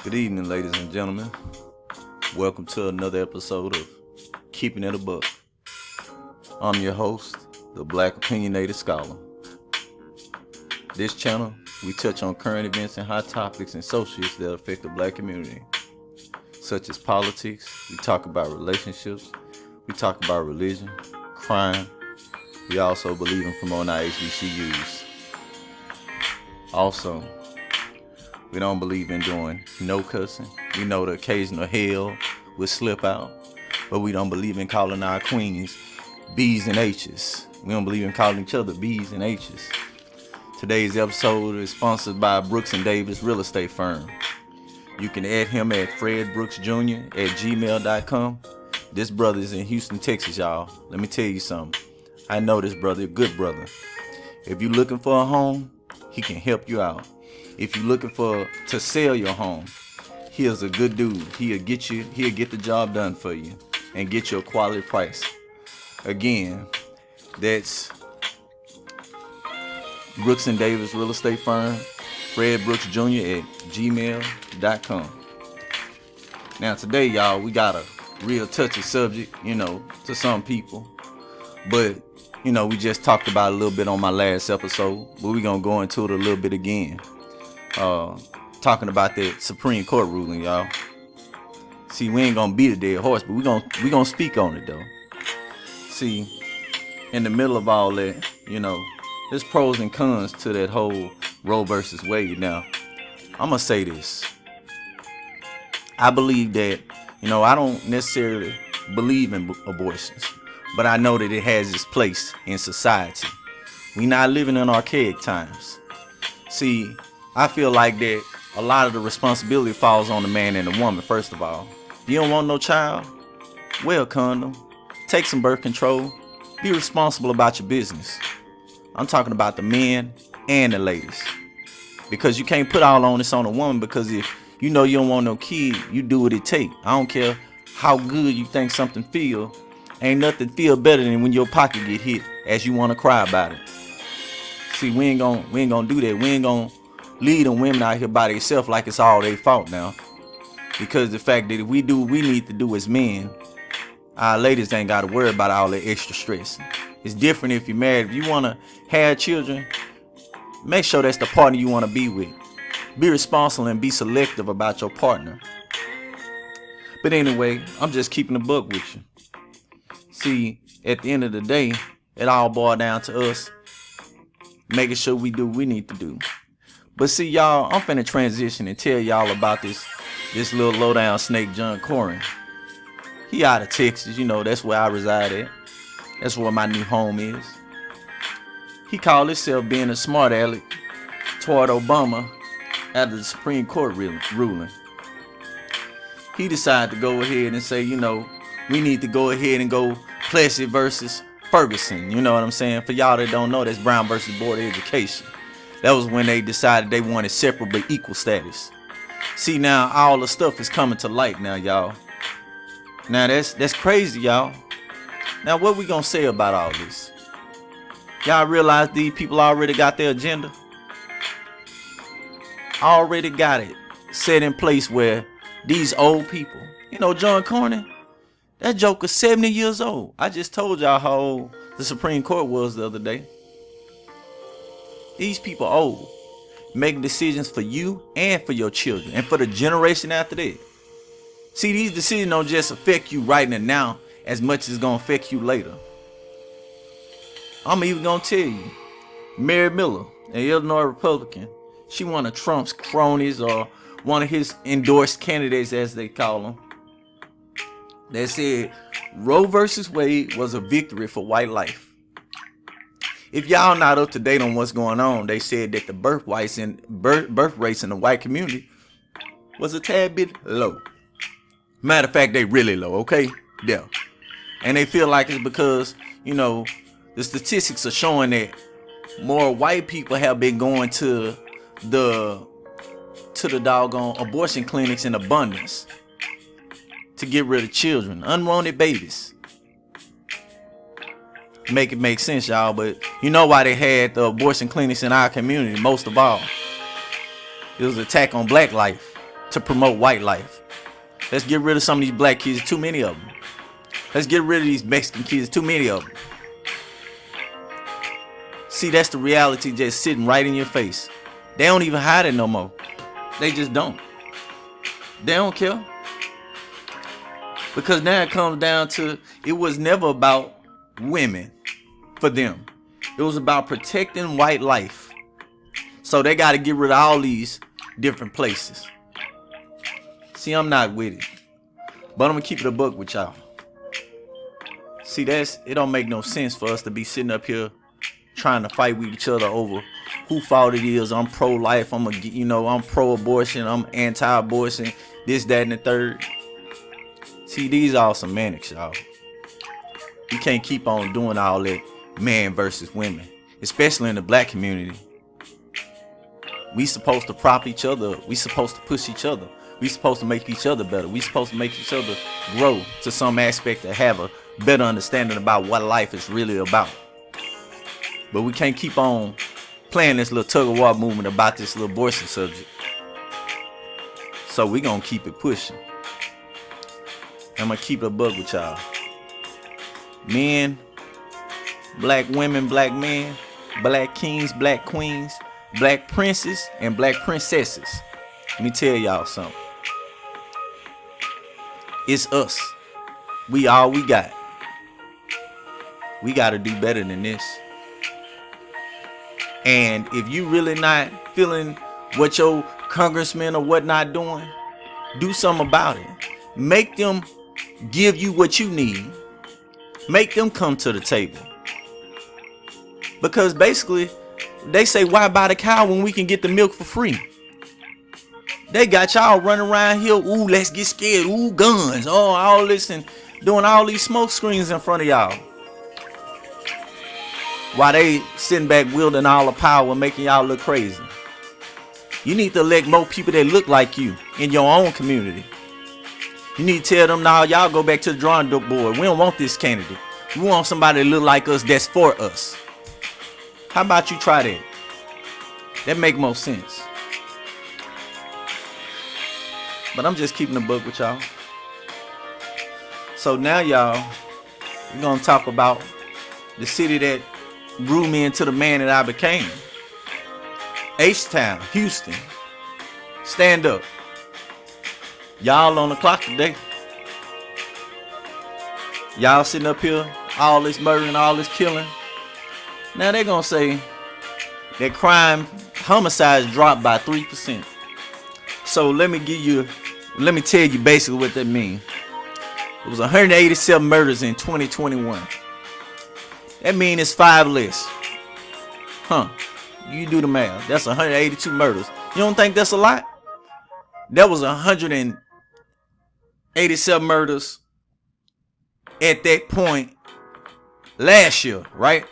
Good evening, ladies and gentlemen. Welcome to another episode of Keeping It a Buck. I'm your host, the Black Opinionated Scholar. This channel, we touch on current events and hot topics and social issues that affect the black community, such as politics. We talk about relationships. We talk about religion, crime. We also believe in promoting our HBCUs. Also, we don't believe in doing no cussing. We know the occasional hell will slip out, but we don't believe in calling our queens B's and H's. We don't believe in calling each other B's and H's. Today's episode is sponsored by Brooks and Davis Real Estate Firm. You can add him at fredbrooksjr@gmail.com. This brother is in Houston, Texas, y'all. Let me tell you something. I know this brother, a good brother. If you're looking for a home, he can help you out. If you're looking to sell your home, he is a good dude. He'll get the job done for you and get you a quality price. Again, that's Brooks and Davis Real Estate Firm, fredbrooksjr@gmail.com. Now today, y'all, we got a real touchy subject, to some people. But, we just talked about it a little bit on my last episode, but we're going to go into it a little bit again. Talking about that Supreme Court ruling, y'all. See, we ain't gonna beat a dead horse, but we gonna speak on it though. See, in the middle of all that, there's pros and cons to that whole Roe versus Wade. Now, I'm gonna say this. I believe that, I don't necessarily believe in abortions, but I know that it has its place in society. We not living in archaic times. See, I feel like that a lot of the responsibility falls on the man and the woman, first of all. If you don't want no child, wear a condom, take some birth control, be responsible about your business. I'm talking about the men and the ladies. Because you can't put all on this on a woman, because if you know you don't want no kid, you do what it take. I don't care how good you think something feel. Ain't nothing feel better than when your pocket get hit as you want to cry about it. See, we ain't gonna do that. We ain't gonna lead them women out here by themselves like it's all their fault now. Because the fact that if we do what we need to do as men, our ladies ain't got to worry about all that extra stress. It's different if you're married. If you want to have children, make sure that's the partner you want to be with. Be responsible and be selective about your partner. But anyway, I'm just keeping the buck with you. See, at the end of the day, it all boils down to us making sure we do what we need to do. But see, y'all, I'm finna transition and tell y'all about this little low-down snake, John Cornyn. He out of Texas, that's where I reside at. That's where my new home is. He called himself being a smart aleck toward Obama after the Supreme Court ruling. He decided to go ahead and say, we need to go ahead and go Plessy versus Ferguson. You know what I'm saying? For y'all that don't know, that's Brown versus Board of Education. That was when they decided they wanted separate but equal status. See, now all the stuff is coming to light now, y'all. Now that's crazy, y'all. Now what we gonna say about all this? Y'all realize these people already got their agenda? Already got it set in place where these old people, John Cornyn, that joker 70 years old. I just told y'all how old the Supreme Court was the other day. These people old, making decisions for you and for your children and for the generation after that. See, these decisions don't just affect you right now as much as it's going to affect you later. I'm even going to tell you, Mary Miller, an Illinois Republican, she one of Trump's cronies, or one of his endorsed candidates as they call them, that said Roe versus Wade was a victory for white life. If y'all not up to date on what's going on, they said that the birth rates in the white community was a tad bit low. Matter of fact, they really low, okay? Yeah. And they feel like it's because, the statistics are showing that more white people have been going to the doggone abortion clinics in abundance to get rid of children, unwanted babies. Make it make sense, y'all, but you know why they had the abortion clinics in our community most of all? It was an attack on black life. to promote white life. Let's get rid of some of these black kids. Too many of them. Let's get rid of these Mexican kids. Too many of them. See, that's the reality just sitting right in your face. They don't even hide it no more. They just don't. They don't care. Because now it comes down to, it was never about women for them. It was about protecting white life. So they got to get rid of all these different places. See, I'm not with it. But I'm going to keep it a buck with y'all. See, it don't make no sense for us to be sitting up here trying to fight with each other over who fault it is. I'm pro-life. I'm pro-abortion. I'm anti-abortion. This, that, and the third. See, these are all semantics, y'all. You can't keep on doing all that man versus women, especially in the black community. We supposed to prop each other up. We supposed to push each other. We supposed to make each other better. We supposed to make each other grow to some aspect to have a better understanding about what life is really about. But we can't keep on playing this little tug of war movement about this little abortion subject. So we gonna keep it pushing. I'm gonna keep it a bug with y'all. Men, black women, black men, black kings, black queens, black princes, and black princesses. Let me tell y'all something. It's us. We all we got. We gotta do better than this. And if you really not feeling what your congressmen or whatnot doing, do something about it. Make them give you what you need. Make them come to the table. Because basically, they say, why buy the cow when we can get the milk for free? They got y'all running around here. Ooh, let's get scared. Ooh, guns. Oh, all this and doing all these smoke screens in front of y'all. While they sitting back wielding all the power, making y'all look crazy. You need to elect more people that look like you in your own community. You need to tell them, now y'all go back to the drawing board. We don't want this candidate. We want somebody that look like us, that's for us. How about you try that? That make more sense. But I'm just keeping the book with y'all. So now y'all, we're going to talk about the city that grew me into the man that I became. H-Town, Houston. Stand up. Y'all on the clock today. Y'all sitting up here, all this murdering, all this killing. Now they're going to say that homicides dropped by 3%. So let me tell you basically what that means. It was 187 murders in 2021. That means it's 5 less. You do the math. That's 182 murders. You don't think that's a lot? That was 187 murders at that point last year, right?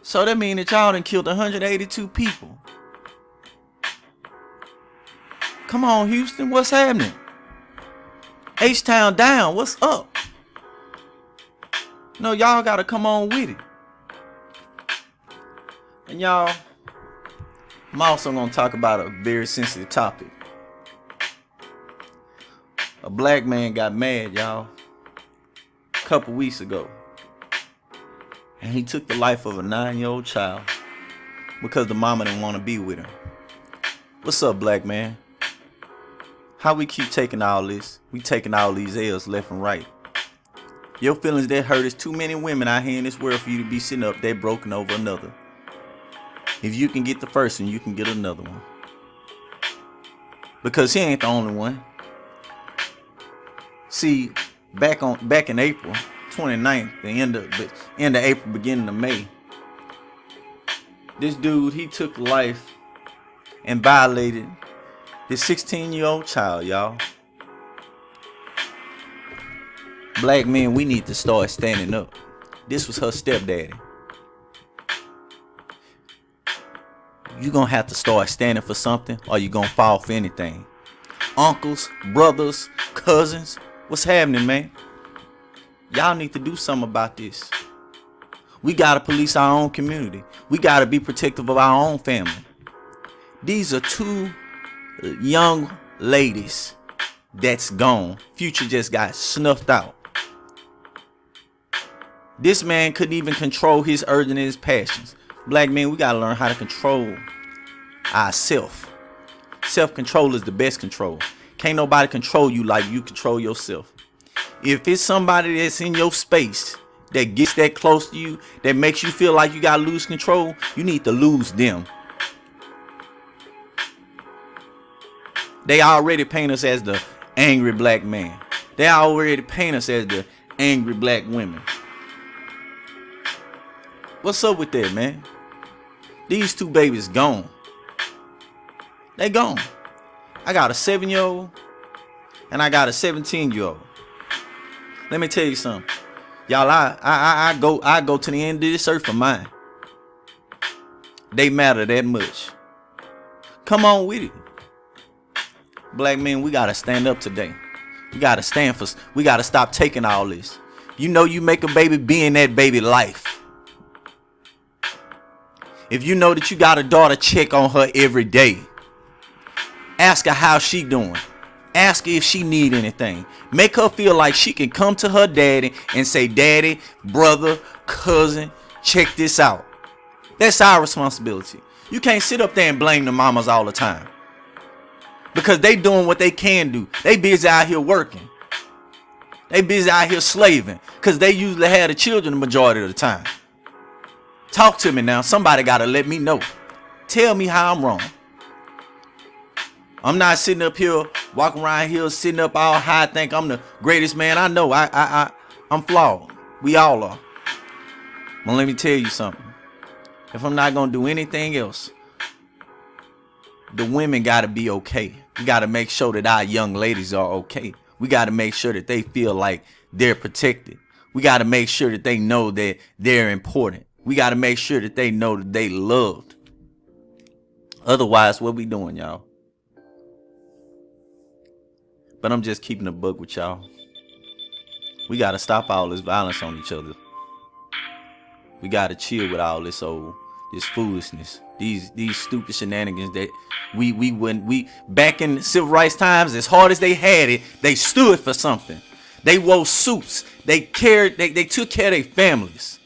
So that means that y'all done killed 182 people. Come on, Houston, what's happening? H-Town down, what's up? No, y'all gotta come on with it. And y'all, I'm also gonna talk about a very sensitive topic. A black man got mad, y'all, a couple weeks ago. And he took the life of a 9-year-old child because the mama didn't want to be with him. What's up, black man? How we keep taking all this? We taking all these L's left and right. Your feelings that hurt is too many women out here in this world for you to be sitting up there broken over another. If you can get the first one, you can get another one. Because he ain't the only one. See, back in April 29th, the end of April, beginning of May, this dude, he took life and violated this 16-year-old child, y'all. Black men, we need to start standing up. This was her stepdaddy. You're gonna have to start standing for something, or you're gonna fall for anything. Uncles, brothers, cousins, what's happening, man? Y'all need to do something about this. We gotta police our own community. We gotta be protective of our own family. These are two young ladies that's gone. Future just got snuffed out. This man couldn't even control his urge and his passions. Black men, we gotta learn how to control ourselves. Self-control is the best control. Can't nobody control you like you control yourself. If it's somebody that's in your space that gets that close to you, that makes you feel like you gotta lose control, you need to lose them. They already paint us as the angry black man. They already paint us as the angry black women. What's up with that, man? These two babies gone. They gone. I got a 7-year-old and I got a 17-year-old. Let me tell you something. Y'all, I go to the end of this earth for mine. They matter that much. Come on with it. Black men, we gotta stand up today. We gotta stand for, we gotta stop taking all this. You know you make a baby, be in that baby life. If you know that you got a daughter, check on her every day. Ask her how she doing. Ask her if she need anything. Make her feel like she can come to her daddy and say, daddy, brother, cousin, check this out. That's our responsibility. You can't sit up there and blame the mamas all the time. Because they doing what they can do. They busy out here working. They busy out here slaving. Because they usually have the children the majority of the time. Talk to me now. Somebody got to let me know. Tell me how I'm wrong. I'm not sitting up here, walking around here, sitting up all high, think I'm the greatest man I know. I'm flawed. We all are. Well, let me tell you something. If I'm not going to do anything else, the women got to be okay. We got to make sure that our young ladies are okay. We got to make sure that they feel like they're protected. We got to make sure that they know that they're important. We got to make sure that they know that they loved. Otherwise, what we doing, y'all? But I'm just keeping a buck with y'all. We got to stop all this violence on each other. We got to chill with all this this foolishness. These stupid shenanigans that we back in civil rights times, as hard as they had it, they stood for something. They wore suits. They took care of their families.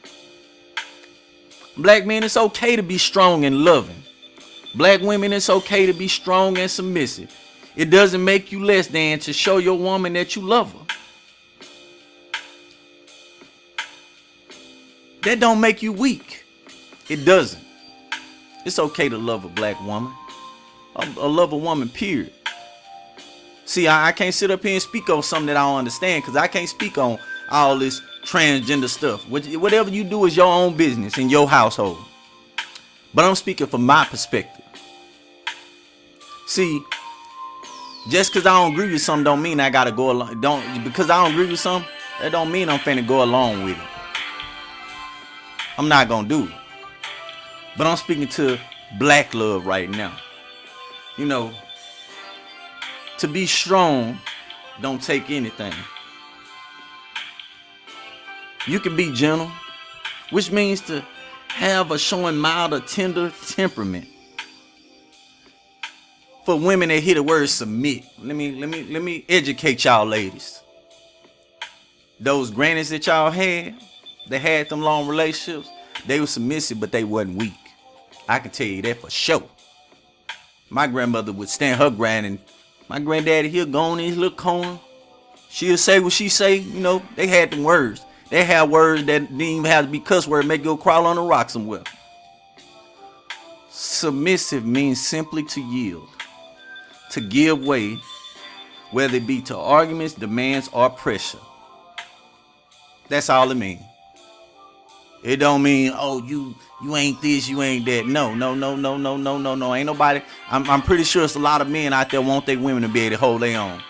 Black men, it's okay to be strong and loving. Black women, it's okay to be strong and submissive. It doesn't make you less than to show your woman that you love her. That don't make you weak. It doesn't. It's okay to love a black woman. I love a woman, period. See, I can't sit up here and speak on something that I don't understand, because I can't speak on all this transgender stuff. Whatever you do is your own business in your household. But I'm speaking from my perspective. See, just because I don't agree with something don't mean I gotta go along. Because I don't agree with something, that don't mean I'm finna go along with it. I'm not gonna do it. But I'm speaking to black love right now. You know, to be strong don't take anything. You can be gentle, which means to have a showing mild or tender temperament. For women that hear the word submit, let me educate y'all ladies. Those grannies that y'all had, that had them long relationships, they were submissive, but they wasn't weak. I can tell you that for sure. My grandmother would stand her ground, and my granddaddy, he'll go in his little corner. She'll say what she say. You know, they had them words. They had words that didn't even have to be cuss words, make you go crawl on a rock somewhere. Submissive means simply to yield, to give way, whether it be to arguments, demands, or pressure. That's all it means. It don't mean, oh, you ain't this, you ain't that. No. Ain't nobody. I'm pretty sure it's a lot of men out there want their women to be able to hold their own.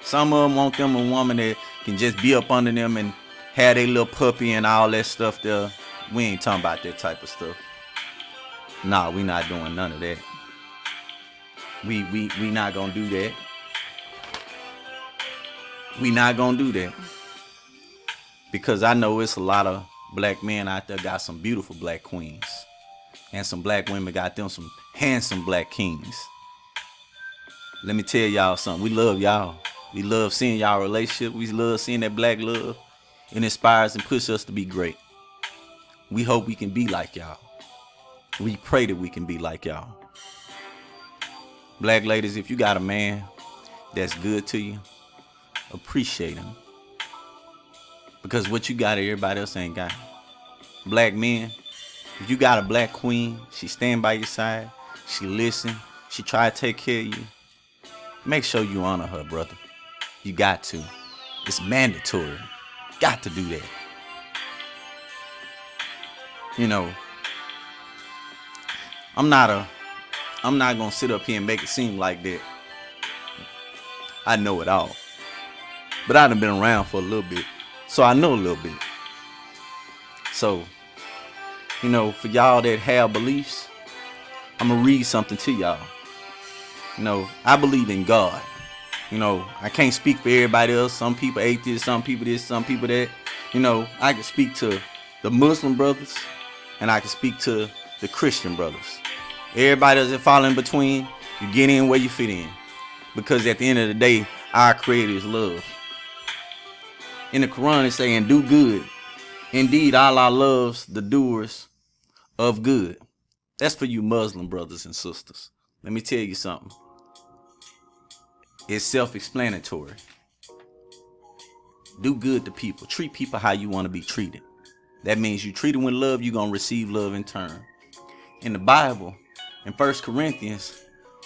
Some of them want them a woman that can just be up under them and have their little puppy and all that stuff there. We ain't talking about that type of stuff. Nah, we not doing none of that. We not gonna do that. We not gonna do that. Because I know it's a lot of black men out there got some beautiful black queens. And some black women got them some handsome black kings. Let me tell y'all something. We love y'all. We love seeing y'all relationship. We love seeing that black love. It inspires and pushes us to be great. We hope we can be like y'all. We pray that we can be like y'all. Black ladies, if you got a man that's good to you, appreciate him. Because what you got, everybody else ain't got. Black men, if you got a black queen, she stand by your side, she listen, she try to take care of you, make sure you honor her, brother. You got to. It's mandatory. Got to do that. You know, I'm not gonna sit up here and make it seem like that I know it all. But I done been around for a little bit, so I know a little bit. So, you know, for y'all that have beliefs, I'm gonna read something to y'all. You know, I believe in God. You know, I can't speak for everybody else. Some people atheists, some people this, some people that. You know, I can speak to the Muslim brothers and I can speak to the Christian brothers. Everybody else that fall in between, you get in where you fit in. Because at the end of the day, our Creator is love. In the Quran, it's saying, do good. Indeed, Allah loves the doers of good. That's for you Muslim brothers and sisters. Let me tell you something. It's self-explanatory. Do good to people. Treat people how you want to be treated. That means you treat them with love, you're going to receive love in turn. In the Bible, in 1 Corinthians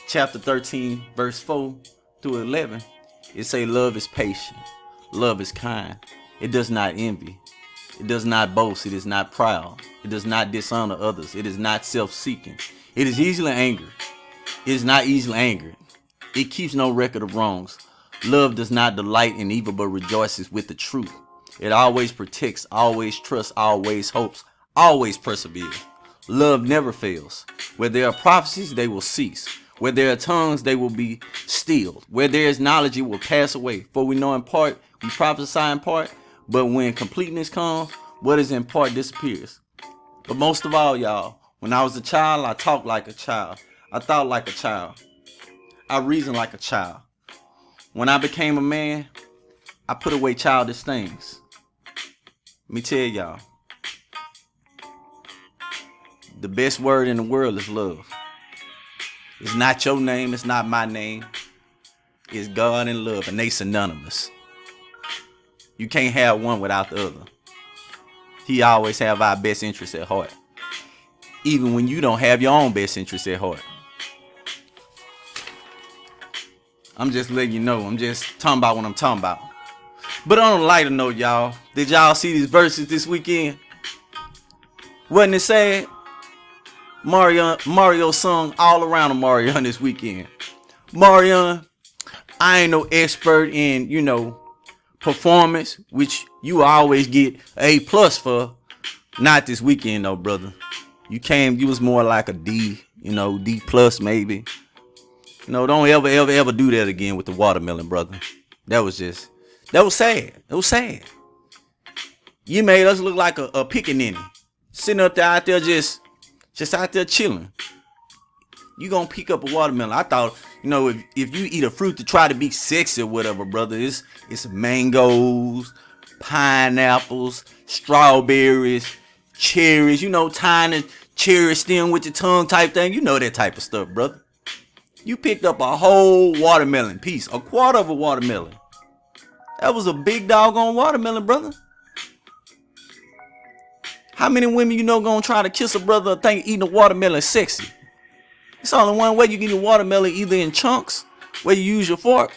chapter 13, verse 4 through 11, it say love is patient. Love is kind. It does not envy. It does not boast. It is not proud. It does not dishonor others. It is not self-seeking. It is easily angered. It is not easily angered. It keeps no record of wrongs. Love does not delight in evil, but rejoices with the truth. It always protects, always trusts, always hopes, always perseveres. Love never fails. Where there are prophecies, they will cease. Where there are tongues, they will be stilled. Where there is knowledge, it will pass away. For we know in part, we prophesy in part, but when completeness comes, what is in part disappears. But most of all, y'all, when I was a child, I talked like a child. I thought like a child. I reasoned like a child. When I became a man, I put away childish things. Let me tell y'all, the best word in the world is love. It's not your name, it's not my name. It's God and love, and they synonymous. You can't have one without the other. He always have our best interests at heart, even when you don't have your own best interests at heart. I'm just letting you know. I'm just talking about what I'm talking about. But on a lighter note, y'all, did y'all see these verses this weekend? Wasn't it sad? Mario sung all around Omarion this weekend. Omarion, I ain't no expert in, you know, performance, which you always get A+ for. Not this weekend though, brother. You was more like a D, you know, D+ maybe. You know, don't ever do that again with the watermelon, brother. That was sad. It was sad. You made us look like a pickaninny. Sitting up there out there just out there chilling. You gonna pick up a watermelon. I thought, you know, if you eat a fruit to try to be sexy or whatever, brother, it's mangoes, pineapples, strawberries, cherries, you know, tying the cherry stem with your tongue type thing. You know that type of stuff, brother. You picked up a whole watermelon piece, a quarter of a watermelon. That was a big doggone watermelon, brother. How many women you know gonna try to kiss a brother and think eating a watermelon sexy? It's only one way you get your watermelon, either in chunks, where you use your fork,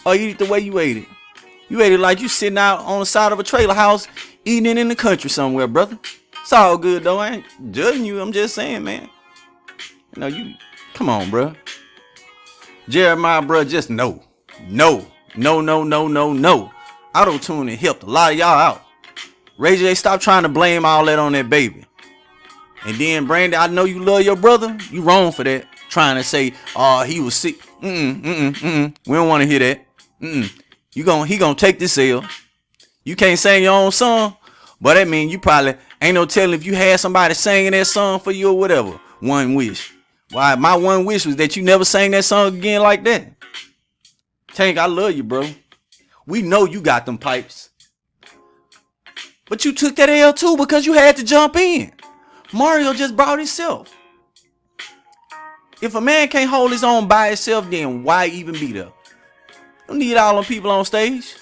or you eat the way you ate it. You ate it like you sitting out on the side of a trailer house, eating it in the country somewhere, brother. It's all good though. I ain't judging you. I'm just saying, man. You know, come on, bro. Jeremiah, bro, just no. Auto-tuning helped a lot of y'all out. Ray J, stop trying to blame all that on that baby. And then Brandy, I know you love your brother. You wrong for that. Trying to say, oh, he was sick. We don't want to hear that. He gonna take this L. You can't sing your own song, but that mean you probably ain't no telling if you had somebody singing that song for you or whatever. One wish. Why, my one wish was that you never sang that song again like that. Tank, I love you, bro. We know you got them pipes. But you took that L too because you had to jump in. Mario just brought himself. If a man can't hold his own by himself, then why even be there? You don't need all them people on stage.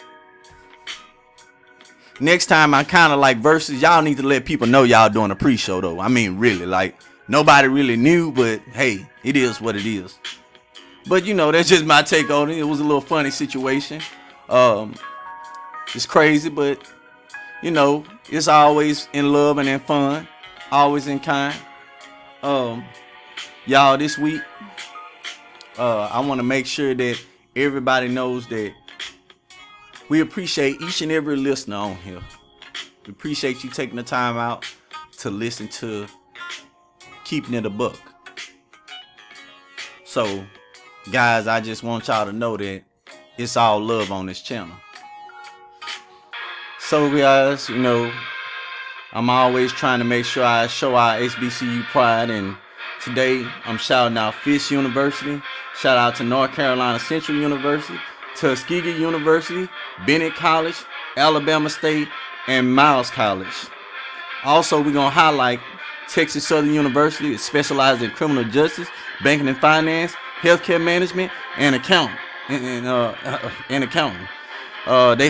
Next time I kind of like Versus, y'all need to let people know y'all doing a pre-show though. I mean, really, like nobody really knew, but hey, it is what it is. But you know, that's just my take on it. It was a little funny situation. It's crazy, but you know, it's always in love and in fun, always in kind. Y'all, this week, I want to make sure that everybody knows that we appreciate each and every listener on here. We appreciate you taking the time out to listen to Keeping It a Buck. So, guys, I just want y'all to know that it's all love on this channel. So, guys, you know, I'm always trying to make sure I show our HBCU pride, and today I'm shouting out Fisk University, shout out to North Carolina Central University, Tuskegee University, Bennett College, Alabama State, and Miles College. Also, we're going to highlight Texas Southern University. It specializes in criminal justice, banking and finance, healthcare management, and accounting. They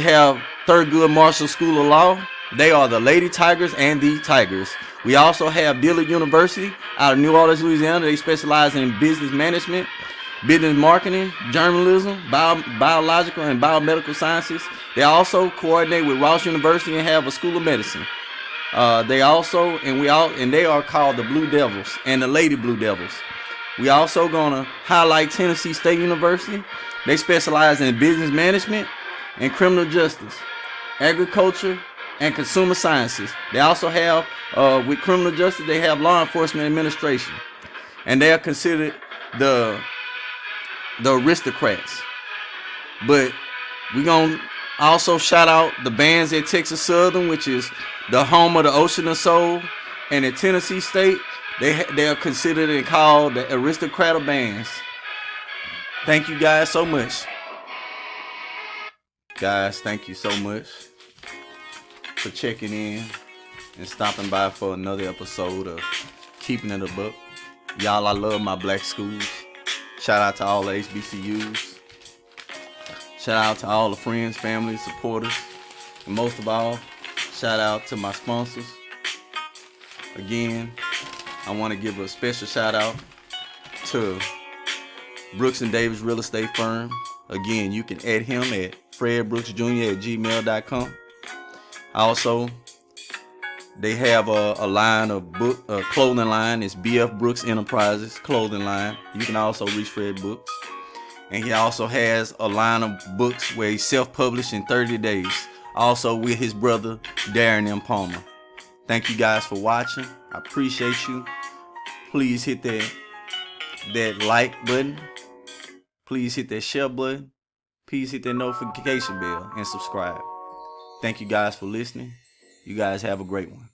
have Thurgood Marshall School of Law. They are the Lady Tigers and the Tigers. We also have Dillard University out of New Orleans, Louisiana. They specialize in business management, business marketing, journalism, biological and biomedical sciences. They also coordinate with Ross University and have a school of medicine. They are called the Blue Devils and the Lady Blue Devils. We also gonna highlight Tennessee State University. They specialize in business management and criminal justice, agriculture, and consumer sciences. They also have, with criminal justice, they have law enforcement administration, and they are considered the aristocrats. But we're gonna also shout out the bands at Texas Southern, which is the home of the Ocean of Soul, and at Tennessee State, they are considered and called the aristocrat of bands. Thank you guys so much. Guys, thank you so much for checking in and stopping by for another episode of Keeping It a Buck. Y'all, I love my black schools. Shout out to all the HBCUs. Shout out to all the friends, family, supporters. And most of all, shout out to my sponsors. Again, I want to give a special shout out to Brooks and Davis Real Estate Firm. Again, you can add him at fredbrooksjr@gmail.com. Also, they have a line of clothing line. It's BF Brooks Enterprises clothing line. You can also reach Fred Books. And he also has a line of books where he self-published in 30 days. Also with his brother, Darren M. Palmer. Thank you guys for watching. I appreciate you. Please hit that like button. Please hit that share button. Please hit that notification bell and subscribe. Thank you guys for listening. You guys have a great one.